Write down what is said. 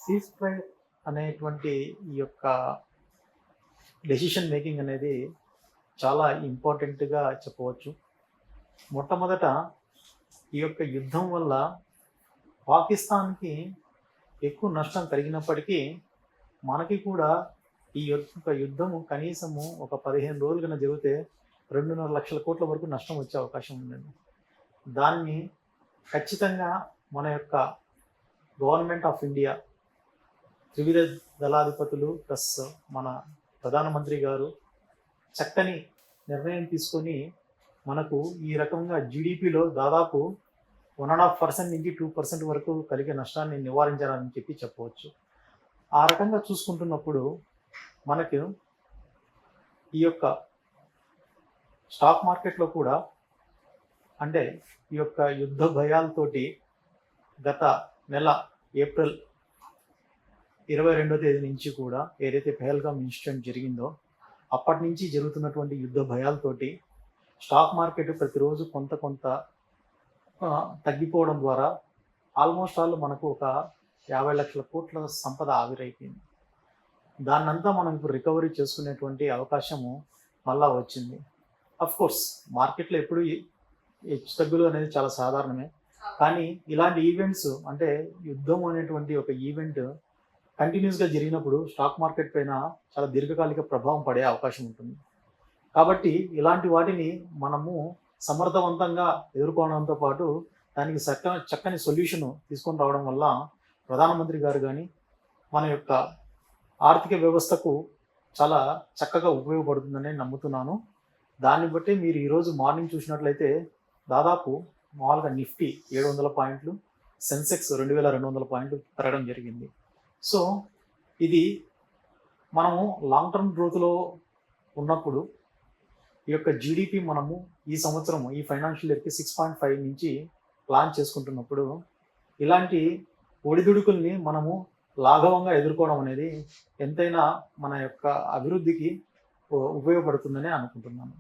Cease fire అనేటువంటి ఈ యొక్క డెసిషన్ మేకింగ్ అనేది చాలా ఇంపార్టెంట్గా చెప్పవచ్చు. మొట్టమొదట ఈ యొక్క యుద్ధం వల్ల పాకిస్తాన్కి ఎక్కువ నష్టం కలిగినప్పటికీ మనకి కూడా ఈ యొక్క యుద్ధము కనీసము ఒక 15 రోజులు కన్నా జరిగితే 2.5 లక్షల కోట్ల వరకు నష్టం వచ్చే అవకాశం ఉందండి. దాన్ని ఖచ్చితంగా మన యొక్క గవర్నమెంట్ ఆఫ్ ఇండియా త్రివిధ దళాధిపతులు ప్లస్ మన ప్రధానమంత్రి గారు చక్కని నిర్ణయం తీసుకొని మనకు ఈ రకంగా జీడిపిలో దాదాపు 1.5% నుంచి 2% వరకు కలిగే నష్టాన్ని నివారించాలని చెప్పవచ్చు. ఆ రకంగా చూసుకుంటున్నప్పుడు మనకు ఈ యొక్క స్టాక్ మార్కెట్లో కూడా అంటే ఈ యొక్క యుద్ధ భయాలతోటి గత నెల ఏప్రిల్ 22వ తేదీ నుంచి కూడా ఏదైతే పెహల్గామ్ ఇన్సిడెంట్ జరిగిందో అప్పటి నుంచి జరుగుతున్నటువంటి యుద్ధ భయాలతోటి స్టాక్ మార్కెట్ ప్రతిరోజు కొంత తగ్గిపోవడం ద్వారా ఆల్మోస్ట్ ఆల్ మనకు ఒక 50 లక్షల కోట్ల సంపద ఆవిరైపోయింది. దాన్నంతా మనం ఇప్పుడు రికవరీ చేసుకునేటువంటి అవకాశము మళ్ళా వచ్చింది. కోర్స్ మార్కెట్లో ఎప్పుడు హెచ్చు తగ్గులు అనేది చాలా సాధారణమే. కానీ ఇలాంటి ఈవెంట్స్ అంటే యుద్ధం అనేటువంటి ఒక ఈవెంట్ కంటిన్యూస్గా జరిగినప్పుడు స్టాక్ మార్కెట్ పైన చాలా దీర్ఘకాలిక ప్రభావం పడే అవకాశం ఉంటుంది. కాబట్టి ఇలాంటి వాటిని మనము సమర్థవంతంగా ఎదుర్కోవడంతో పాటు దానికి చక్కని సొల్యూషన్ తీసుకొని రావడం వల్ల ప్రధానమంత్రి గారు కానీ మన యొక్క ఆర్థిక వ్యవస్థకు చాలా చక్కగా ఉపయోగపడుతుందని నమ్ముతున్నాను. దాన్ని బట్టి మీరు ఈరోజు మార్నింగ్ చూసినట్లయితే దాదాపు మామూలుగా నిఫ్టీ 700 పాయింట్లు, సెన్సెక్స్ 2200 పాయింట్లు పెరగడం జరిగింది. సో ఇది మనము లాంగ్ టర్మ్ గ్రోత్లో ఉన్నప్పుడు ఈ యొక్క జీడిపి మనము ఈ సంవత్సరం ఈ ఫైనాన్షియల్ ఇయర్కి 6.5 నుంచి ప్లాన్ చేసుకుంటున్నప్పుడు ఇలాంటి ఒడిదుడుకుల్ని మనము లాఘవంగా ఎదుర్కోవడం అనేది ఎంతైనా మన యొక్క అభివృద్ధికి ఉపయోగపడుతుందని అనుకుంటున్నాను.